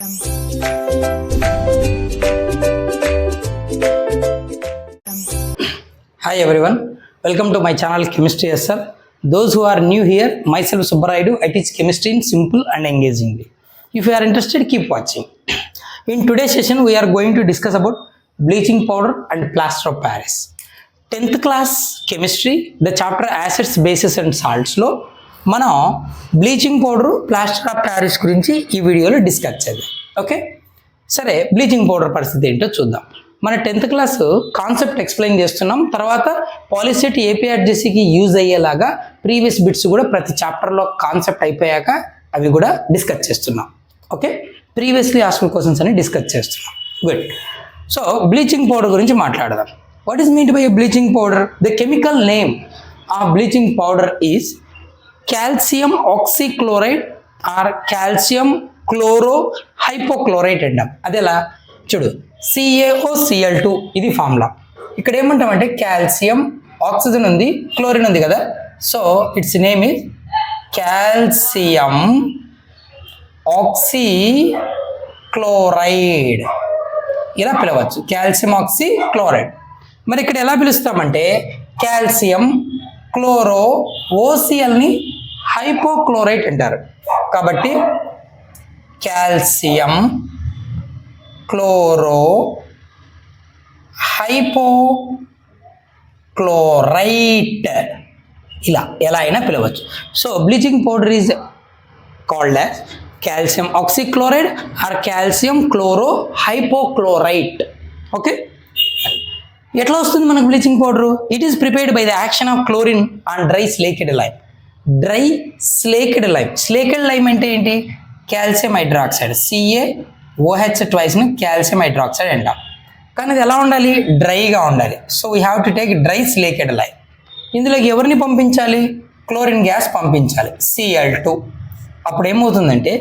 Hi everyone, welcome to my channel Chemistry SR. Those who are new here, myself Subbaraidu, I teach chemistry in simple and engaging way. If you are interested, keep watching. In today's session, we are going to discuss about bleaching powder and plaster of Paris. 10th class chemistry, the chapter acids, bases and salts లో మనం bleaching powder plaster of Paris గురించి ఈ వీడియోలో discuss చేద్దాం. Okay, సరే, bleaching powder పరిస్థితి ఏంటో చూద్దాం. మన 10th క్లాస్ కాన్సెప్ట్ ఎక్స్ప్లెయిన్ చేస్తున్నాం. తర్వాత పాలిసెట్ ఏపీఆర్జేసీకి యూజ్ అయ్యేలాగా ప్రీవియస్ బిట్స్ కూడా ప్రతి చాప్టర్లో కాన్సెప్ట్ అయిపోయాక అవి కూడా డిస్కస్ చేస్తున్నాం. ఓకే, ప్రీవియస్లీ ఆస్క్డ్ క్వశ్చన్స్ అని డిస్కస్ చేస్తున్నాం. గుడ్. సో బ్లీచింగ్ పౌడర్ గురించి మాట్లాడదాం. What is mean by bleaching powder? The chemical name of bleaching powder is calcium oxychloride or calcium chloro hypochlorite అంటాం. అదేలా చూడు, CaOCl2 ఇది ఫార్ములా. ఇక్కడ ఏమంటామంటే కాల్షియం, ఆక్సిజన్ ఉంది, క్లోరిన్ ఉంది కదా, so its name is calcium oxychloride, ఇలా పిలవచ్చు, కాల్షియం ఆక్సీక్లోరైడ్. మరి ఇక్కడ ఎలా పిలుస్తామంటే కాల్షియం క్లోరో ఓసిఎల్ని హైపోక్లోరైట్ అంటారు. కాబట్టి కాల్షియం క్లోరో హైపోక్లోరైట్, ఇలా ఎలా అయినా పిలవచ్చు. So bleaching powder is called as calcium oxychloride or calcium chloro hypochlorite. Okay, ఎట్లా వస్తుంది మనకు bleaching powder? It is prepared by the action of chlorine on dry slaked lime. Dry slaked lime, slaked lime అంటే ఏంటి? Calcium hydroxide, CaOH ట్వైస్ని calcium hydroxide అంటాం. కానీ అది ఎలా ఉండాలి? డ్రైగా ఉండాలి. So we have to take dry slaked lime. ఇందులోకి ఎవరిని పంపించాలి? క్లోరిన్ గ్యాస్ పంపించాలి, Cl2. అప్పుడు ఏమవుతుందంటే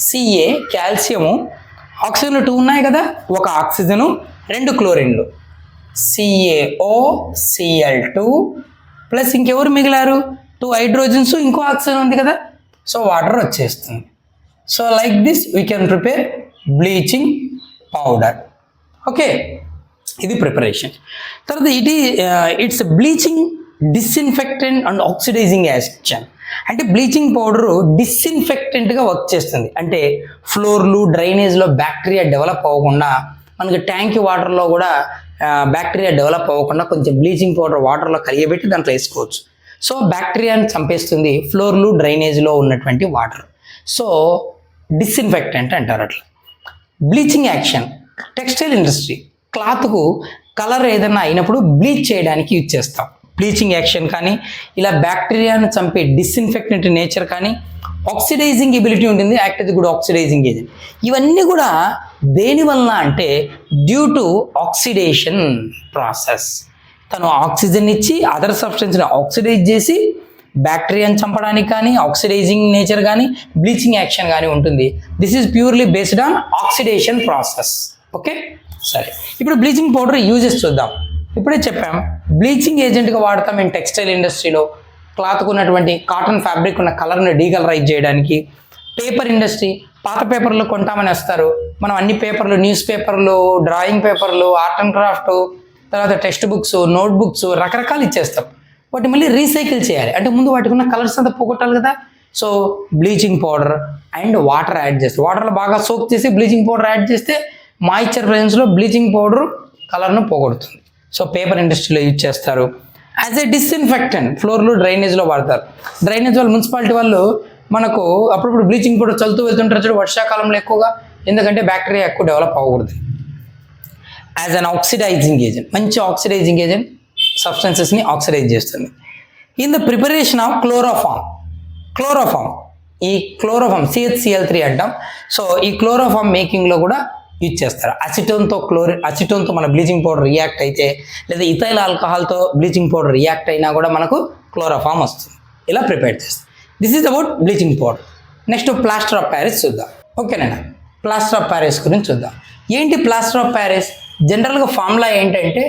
Ca కాల్షియము, ఆక్సిజన్ 2 ఉన్నాయి కదా, ఒక ఆక్సిజను 2 క్లోరిన్లు, CaOCl2 ప్లస్ ఇంకెవరు మిగిలారు? 2 హైడ్రోజన్స్, ఇంకో ఆక్సిజన్ ఉంది కదా, సో వాటర్ వచ్చేస్తుంది. So like this we can prepare bleaching powder. Okay, ఇది ప్రిపరేషన్. తర్వాత it's bleaching disinfectant and oxidising action. అంటే బ్లీచింగ్ పౌడరు డిస్ఇన్ఫెక్టెంట్గా వర్క్ చేస్తుంది. అంటే ఫ్లోర్లు, డ్రైనేజ్లో బ్యాక్టీరియా డెవలప్ అవ్వకుండా, మనకి ట్యాంక్ వాటర్లో కూడా బ్యాక్టీరియా డెవలప్ అవ్వకుండా కొంచెం బ్లీచింగ్ పౌడర్ వాటర్లో కలియబెట్టి దాంట్లో వేసుకోవచ్చు. సో బ్యాక్టీరియాని చంపేస్తుంది ఫ్లోర్లు, డ్రైనేజ్లో ఉన్నటువంటి వాటర్. సో డిస్ఇన్ఫెక్టెంట్ అంటారు అట్లా. బ్లీచింగ్ యాక్షన్, టెక్స్టైల్ ఇండస్ట్రీ, క్లాత్కు కలర్ ఏదైనా అయినప్పుడు బ్లీచ్ చేయడానికి యూజ్ చేస్తాం. బ్లీచింగ్ యాక్షన్ కానీ, ఇలా బ్యాక్టీరియాను చంపే డిస్ఇన్ఫెక్టెంట్ నేచర్ కానీ, ఆక్సిడైజింగ్ ఎబిలిటీ ఉంటుంది, యాక్ట్ అది కూడా ఆక్సిడైజింగ్ ఏజెంట్. ఇవన్నీ కూడా దేని వలన అంటే డ్యూ టు ఆక్సిడేషన్ ప్రాసెస్. తను ఆక్సిజన్ ఇచ్చి అదర్ సబ్స్టెన్స్ని ఆక్సిడైజ్ చేసి బ్యాక్టీరియాని చంపడానికి కానీ, ఆక్సిడైజింగ్ నేచర్ కానీ, బ్లీచింగ్ యాక్షన్ కానీ ఉంటుంది. This is purely based on oxidation process. Okay, సరే, ఇప్పుడు బ్లీచింగ్ పౌడర్ యూజెస్ చూద్దాం. ఇప్పుడే చెప్పాం, బ్లీచింగ్ ఏజెంట్గా వాడతాం మేము టెక్స్టైల్ ఇండస్ట్రీలో. క్లాత్కు ఉన్నటువంటి కాటన్ ఫ్యాబ్రిక్ ఉన్న కలర్ని డీకలరైజ్ చేయడానికి. పేపర్ ఇండస్ట్రీ, పాత పేపర్లు కొంటామని వస్తారు, మనం అన్ని పేపర్లు, న్యూస్ పేపర్లు, డ్రాయింగ్ పేపర్లు, ఆర్ట్ అండ్ క్రాఫ్ట్, తర్వాత టెక్స్ట్ బుక్స్, నోట్ బుక్స్ రకరకాలు ఇచ్చేస్తాం. వాటి మళ్ళీ రీసైకిల్ చేయాలి అంటే ముందు వాటికి ఉన్న కలర్స్ అంతా పోగొట్టాలి కదా. So bleaching powder and water add చేస్తే, వాటర్లో బాగా సోక్ చేసి బ్లీచింగ్ పౌడర్ యాడ్ చేస్తే మాయిశ్చర్ ప్రెజెన్స్లో బ్లీచింగ్ పౌడర్ కలర్ను పోగొడుతుంది. సో పేపర్ ఇండస్ట్రీలో యూజ్ చేస్తారు. యాజ్ ఏ డిస్ఇన్ఫెక్టెంట్ ఫ్లోర్లు, డ్రైనేజ్లో వాడతారు. డ్రైనేజ్ వాళ్ళు, మున్సిపాలిటీ వాళ్ళు మనకు అప్పుడప్పుడు బ్లీచింగ్ పౌడర్ చల్లుతూ వెళ్తుంటారు చూడు, వర్షాకాలంలో ఎక్కువగా, ఎందుకంటే బ్యాక్టీరియా ఎక్కువ డెవలప్ అవ్వకూడదు. యాజ్ అన్ ఆక్సిడైజింగ్ ఏజెంట్, మంచి ఆక్సిడైజింగ్ ఏజెంట్, సబ్స్టెన్సెస్ని ఆక్సిడైజ్ చేస్తుంది. In the preparation of chloroform, ఈ క్లోరోఫామ్ CHCl3 అంటాం. సో ఈ క్లోరోఫామ్ మేకింగ్లో కూడా యూజ్ చేస్తారు. అసిటోన్తో మన బ్లీచింగ్ పౌడర్ రియాక్ట్ అయితే, లేదా ఇథైల్ ఆల్కహాల్తో బ్లీచింగ్ పౌడర్ రియాక్ట్ అయినా కూడా మనకు క్లోరోఫామ్ వస్తుంది. ఇలా ప్రిపేర్ చేస్తాం. This is about bleaching powder. Next plaster of Paris చూద్దాం. ఓకేనా, ప్లాస్టర్ ఆఫ్ ప్యారిస్ గురించి చూద్దాం. ఏంటి ప్లాస్టర్ ఆఫ్ ప్యారిస్? జనరల్గా ఫార్ములా ఏంటంటే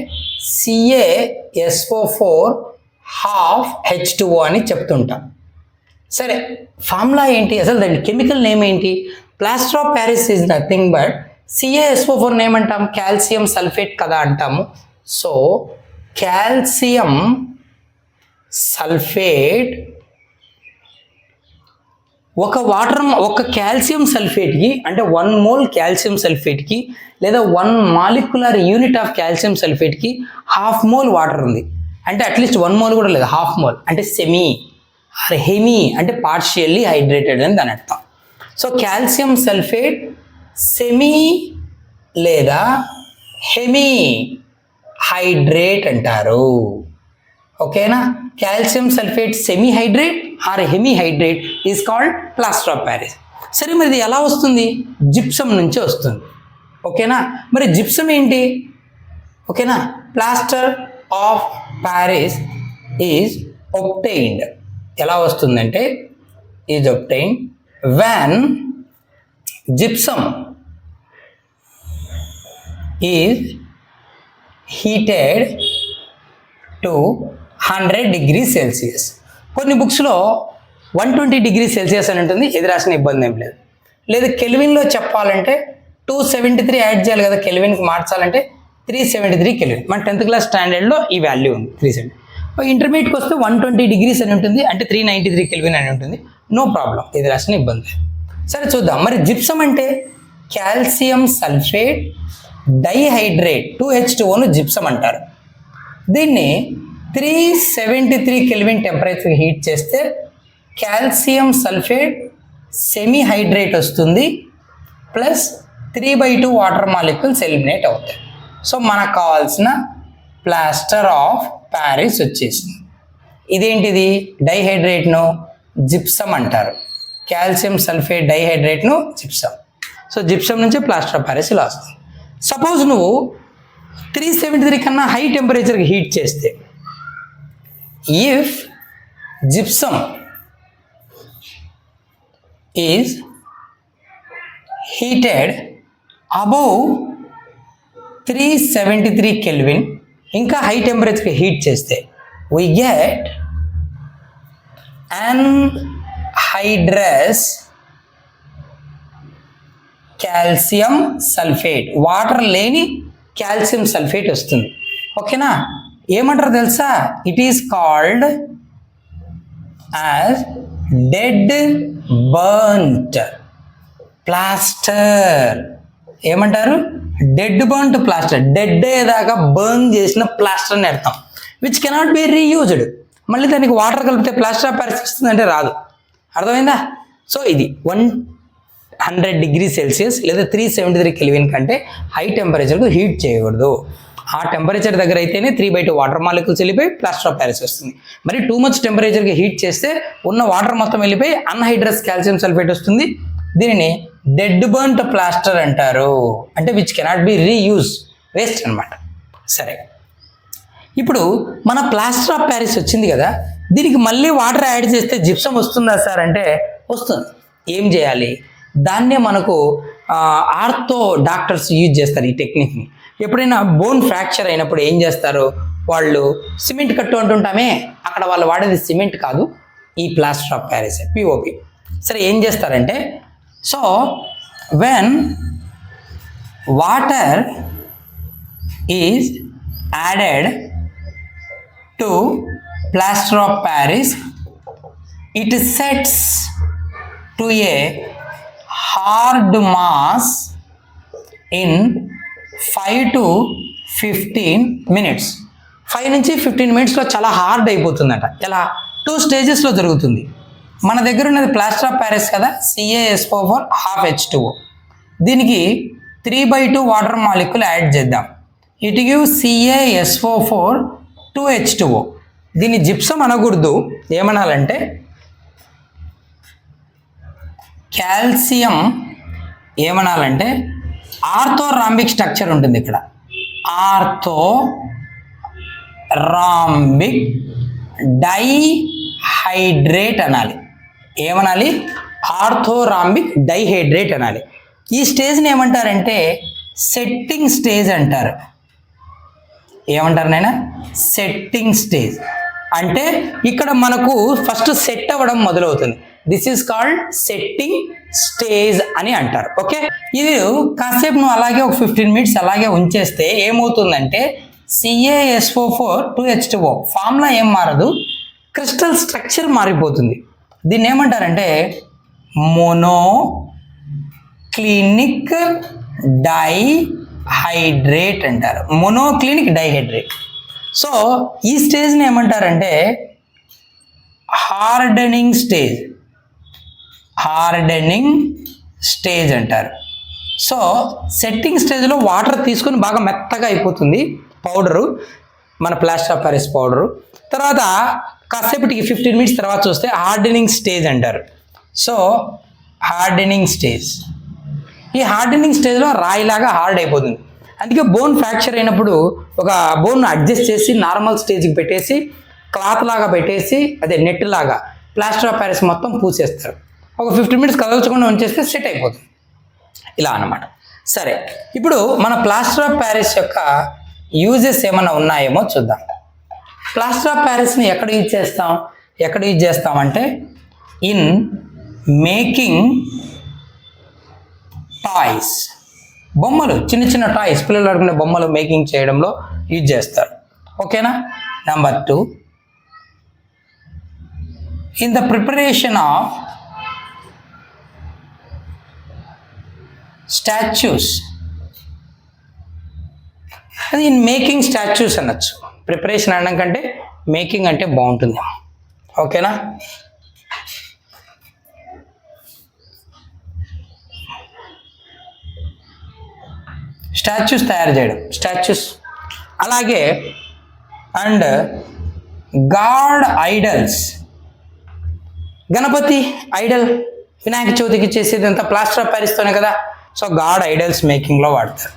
CaSO4 ½ H2O అని చెప్తుంటాం. సరే, ఫార్ములా ఏంటి అసలు? దాని కెమికల్ నేమ్ ఏంటి? Plaster of Paris is nothing but CaSO4 ఏమంటాం, కాల్షియం సల్ఫేట్ కదా అంటాము. సో కాల్షియం సల్ఫేట్ ఒక కాల్షియం సల్ఫేట్కి అంటే 1 మోల్ కాల్షియం సల్ఫేట్కి లేదా 1 మాలిక్యులర్ యూనిట్ ఆఫ్ కాల్షియం సల్ఫేట్కి 1/2 మోల్ వాటర్ ఉంది. అంటే అట్లీస్ట్ 1 మోల్ కూడా లేదు, 1/2 మోల్ అంటే సెమీ ఆర్ హెమీ అంటే పార్షియల్లీ హైడ్రేటెడ్ అని దాని అర్థం. సో కాల్షియం సల్ఫేట్ సెమీ లేదా హెమీ హైడ్రేట్ అంటారు. ఓకేనా, calcium sulphate semi hydrate or hemi hydrate is called plaster of Paris. సరే, మరి ఇది ఎలా వస్తుంది? జిప్సమ్ నుంచి వస్తుంది. ఓకేనా, మరి జిప్సమ్ ఏంటి? ఓకేనా, plaster of Paris is obtained. ఎలా వస్తుందంటే is obtained when gypsum is heated to 100 degrees Celsius. కొన్ని బుక్స్లో 120 degrees Celsius అని ఉంటుంది, ఇది రాసిన ఇబ్బంది ఏం లేదు. లేదా కెల్విన్లో చెప్పాలంటే 273 యాడ్ చేయాలి కదా, కెల్విన్కి మార్చాలంటే 373 కెల్విన్. మన 10th క్లాస్ స్టాండర్డ్లో ఈ వాల్యూ ఉంది 370. ఇంటర్మీడియట్కి వస్తే 120 degrees అని ఉంటుంది, అంటే 393 కెల్విన్ అని ఉంటుంది. నో ప్రాబ్లం, ఇది రాసిన ఇబ్బంది. సరే చూద్దాం, మరి జిప్సమ్ అంటే కాల్షియం సల్ఫేట్ డైహైడ్రేట్ 2H2Oను జిప్సమ్ అంటారు. దీన్ని 373 కెల్విన్ టెంపరేచర్ హీట్ చేస్తే కాల్షియం సల్ఫేట్ సెమీ హైడ్రేట్ వస్తుంది, ప్లస్ 3/2 వాటర్ మాలిక్యూల్స్ ఎలిమినేట్ అవుతాయి. సో మనకు కావాల్సిన ప్లాస్టర్ ఆఫ్ ప్యారిస్ వచ్చేసింది. ఇదేంటిది? డైహైడ్రేట్ను జిప్సమ్ అంటారు, కాల్షియం సల్ఫేట్ డైహైడ్రేట్ను జిప్సమ్. సో జిప్సమ్ నుంచి ప్లాస్టర్ ఆఫ్ ప్యారిస్ ఇలా వస్తుంది. సపోజ్ నువ్వు 373 కన్నా హై టెంపరేచర్కి హీట్ చేస్తే, if gypsum is heated above 373 kelvin, ఇంకా హై టెంపరేచర్కి హీట్ చేస్తే we get anhydrous calcium sulphate, water లేని కాల్షియం సల్ఫేట్ వస్తుంది. ఓకేనా, ఏమంటారు తెలుసా? It is called as dead burnt plaster. ఏమంటారు? Dead burnt plaster. డెడ్ అయ్యేదాకా బర్న్ చేసిన ప్లాస్టర్ అని అర్థం. Which cannot be reused. మళ్ళీ దానికి వాటర్ కలిపితే ప్లాస్టర్ ఆఫ్ ప్యారిస్ వస్తుందంటే రాదు. అర్థమైందా? సో ఇది 100 degrees Celsius లేదా 373 కెల్విన్ కంటే హై టెంపరేచర్కు హీట్ చేయకూడదు. ఆ టెంపరేచర్ దగ్గర అయితేనే 3/2 వాటర్ మాలిక్యూల్స్ వెళ్ళిపోయి ప్లాస్టర్ ఆఫ్ ప్యారిస్ వస్తుంది. మరి టూ మచ్ టెంపరేచర్కి హీట్ చేస్తే ఉన్న వాటర్ మొత్తం వెళ్ళిపోయి అన్హైడ్రస్ కాల్షియం సల్ఫేట్ వస్తుంది. దీనిని డెడ్ బర్న్ట్ ప్లాస్టర్ అంటారు, అంటే which cannot B reuse, waste అనమాట. సరే, ఇప్పుడు మన ప్లాస్టర్ ఆఫ్ ప్యారిస్ వచ్చింది కదా, దీనికి మళ్ళీ వాటర్ యాడ్ చేస్తే జిప్సమ్ వస్తుందా సార్ అంటే వస్తుంది. ఏం చేయాలి? దాన్నే మనకు ఆర్థో డాక్టర్స్ యూజ్ చేస్తారు ఈ టెక్నిక్ని. ఎప్పుడైనా బోన్ ఫ్రాక్చర్ అయినప్పుడు ఏం చేస్తారు వాళ్ళు? సిమెంట్ కట్టు అంటుంటామే, అక్కడ వాళ్ళు వాడేది సిమెంట్ కాదు, ఈ ప్లాస్టర్ ఆఫ్ ప్యారిస్ POP. సరే, ఏం చేస్తారంటే, so when water is added to plaster of Paris, it sets to a hard mass in 5 to 15 minutes. 5 నుంచి 15 మినిట్స్లో చాలా హార్డ్ అయిపోతుందట. ఇలా 2 స్టేజెస్లో జరుగుతుంది. మన దగ్గర ఉన్నది ప్లాస్టర్ ఆఫ్ ప్యారిస్ కదా, CaSO4 1/2H2O. దీనికి 3/2 వాటర్ మాలిక్యూల్ యాడ్ చేద్దాం. It give CaSO4 2H2O. దీన్ని జిప్సమ్ అనకూడదు, ఏమనాలంటే కాల్షియం, ఏమనాలంటే ఆర్థోరాంబిక్ స్ట్రక్చర్ ఉంటుంది ఇక్కడ, ఆర్థోరాంబిక్ డైహైడ్రేట్ అనాలి. ఏమనాలి? ఆర్థోరాంబిక్ డైహైడ్రేట్ అనాలి. ఈ స్టేజ్ని ఏమంటారంటే సెట్టింగ్ స్టేజ్ అంటారు. ఏమంటారు నాయనా? Setting stage. అంటే ఇక్కడ మనకు ఫస్ట్ సెట్ అవ్వడం మొదలవుతుంది. This is called setting stage అని అంటారు. ఓకే, ఇది కాసేపు నువ్వు అలాగే ఒక 15 మినిట్స్ అలాగే ఉంచేస్తే ఏమవుతుందంటే CaSO4 2H2O ఫార్ములా ఏం మారదు, క్రిస్టల్ స్ట్రక్చర్ మారిపోతుంది. దీన్ని ఏమంటారంటే మోనోక్లినిక్ డైహైడ్రేట్ అంటారు. Monoclinic dihydrate. సో ఈ స్టేజ్ని ఏమంటారంటే హార్డనింగ్ స్టేజ్ అంటారు. సో సెట్టింగ్ స్టేజ్లో వాటర్ తీసుకొని బాగా మెత్తగా అయిపోతుంది పౌడరు, మన ప్లాస్టర్ ఆఫ్ ప్యారిస్ పౌడరు. తర్వాత కాసేపటికి 15 మినిట్స్ తర్వాత చూస్తే హార్డనింగ్ స్టేజ్ అంటారు. సో హార్డనింగ్ స్టేజ్, ఈ హార్డనింగ్ స్టేజ్లో రాయిలాగా హార్డ్ అయిపోతుంది. అందుకే బోన్ ఫ్రాక్చర్ అయినప్పుడు ఒక బోన్ అడ్జస్ట్ చేసి నార్మల్ స్టేజ్కి పెట్టేసి క్లాత్ లాగా పెట్టేసి అదే నెట్ లాగా ప్లాస్టర్ ఆఫ్ ప్యారిస్ మొత్తం పూసేస్తారు. ఒక 15 మినిట్స్ కదల్చకుండా ఉంచేస్తే సెట్ అయిపోతుంది. ఇలా అన్నమాట. సరే, ఇప్పుడు మన ప్లాస్టర్ ఆఫ్ ప్యారిస్ యొక్క యూజెస్ ఏమైనా ఉన్నాయేమో చూద్దాం. ప్లాస్టర్ ఆఫ్ ప్యారిస్ని ఎక్కడ యూజ్ చేస్తాం అంటే ఇన్ మేకింగ్ టాయ్స్, బొమ్మలు, చిన్న చిన్న టాయ్స్, పిల్లలు ఆడుకునే బొమ్మలు మేకింగ్ చేయడంలో యూజ్ చేస్తారు. ఓకేనా. Number 2, in the preparation of statues, అది ఇన్ మేకింగ్ స్టాచ్యూస్ అనొచ్చు. ప్రిపరేషన్ అనడం కంటే మేకింగ్ అంటే బాగుంటుంది. ఓకేనా. స్టాచ్యూస్ తయారు చేయడం, స్టాచ్యూస్. అలాగే and god idols, Ganapati idol Vinayaka చవితికి చేసేది అంతా ప్లాస్టర్ ఆఫ్ ప్యారిస్తోనే కదా. సో గాడ్ ఐడల్స్ మేకింగ్లో వాడతారు.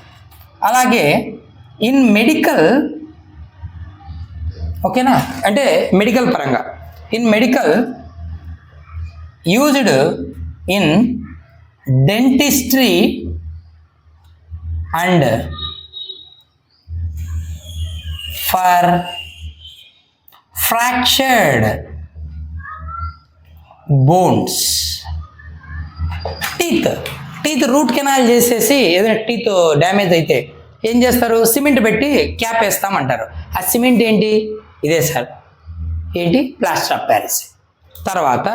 అలాగే ఇన్ మెడికల్, ఓకేనా, అంటే మెడికల్ పరంగా, in medical used in dentistry and for fractured bones. Teeth root canal చేసేసి ఏదైనా టీత్ డ్యామేజ్ అయితే ఏం చేస్తారు, సిమెంట్ పెట్టి క్యాప్ వేస్తామంటారు. ఆ సిమెంట్ ఏంటి, ఇదే సార్, ఏంటి, ప్లాస్టర్ ఆఫ్ ప్యారిస్. తర్వాత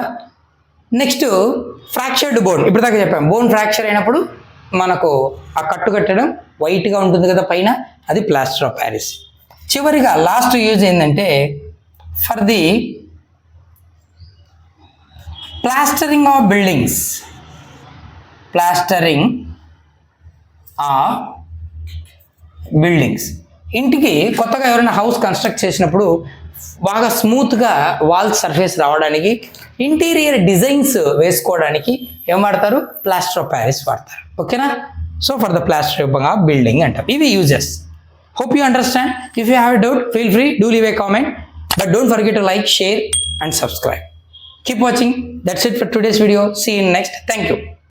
నెక్స్ట్ ఫ్రాక్చర్డ్ బోన్, ఇప్పుడు దాకా చెప్పాం. బోన్ ఫ్రాక్చర్ అయినప్పుడు మనకు ఆ కట్టు కట్టడం వైట్గా ఉంటుంది కదా పైన, అది ప్లాస్టర్ ఆఫ్ ప్యారిస్. చివరిగా లాస్ట్ యూజ్ ఏంటంటే for the plastering of buildings, ఇంటికి కొత్తగా ఎవరైనా హౌస్ కన్స్ట్రక్ట్ చేసినప్పుడు బాగా స్మూత్గా వాల్ సర్ఫేస్ రావడానికి, ఇంటీరియర్ డిజైన్స్ వేసుకోవడానికి ఏం వాడతారు, ప్లాస్టర్ ఆఫ్ ప్యారిస్ వాడతారు. ఓకేనా. So for the plastering of building అంటారు. ఇవి uses. Hope you understand. If you have a doubt, feel free, do leave a comment. But don't forget to like, share and subscribe. Keep watching. That's it for today's video. See you in next. Thank you.